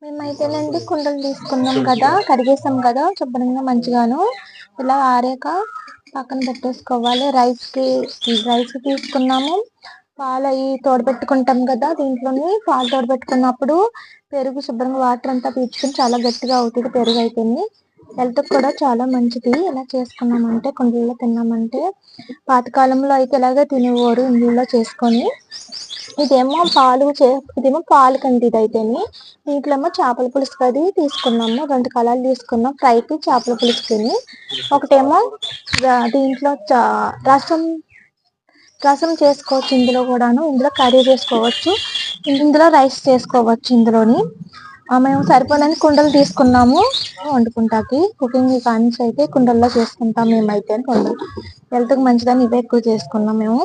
మేమైతేనండి కుండలు తీసుకున్నాం కదా, కడిగేసాం కదా శుభ్రంగా మంచిగాను. ఇలా ఆరాక పక్కన పెట్టేసుకోవాలి. రైస్ తీసుకున్నాము. పాలు అవి తోడబెట్టుకుంటాం కదా, దీంట్లోని పాలు తోడబెట్టుకున్నప్పుడు పెరుగు శుభ్రంగా వాటర్ అంతా పీల్చుకుని చాలా గట్టిగా అవుతుంది పెరుగు అయితేనే. హెల్త్ కూడా చాలా మంచిది. ఇలా చేసుకున్నామంటే కుండల్లో తిన్నామంటే. పాతకాలంలో అయితే ఇలాగే తినేవారు ఇందులో చేసుకొని. ఇదేమో పాలు కండి ఇదైతేని. దీంట్లో ఏమో చేపల పులుసు అది తీసుకున్నాము. 2 కళాలు తీసుకున్నాం ఫ్రైకి, చేపల పులుసుకిని. ఒకటేమో దీంట్లో రసం చేసుకోవచ్చు. ఇందులో కూడాను ఇందులో కర్రీ చేసుకోవచ్చు, ఇందులో రైస్ చేసుకోవచ్చు. ఇందులోని మేము సరిపోలని కుండలు తీసుకున్నాము వండుకుంటాకి. కుకింగ్ కానించి అయితే కుండల్లో చేసుకుంటాం మేమైతే. కుండలు హెల్త్ కి మంచిదని ఇవే ఎక్కువ చేసుకున్నాం మేము.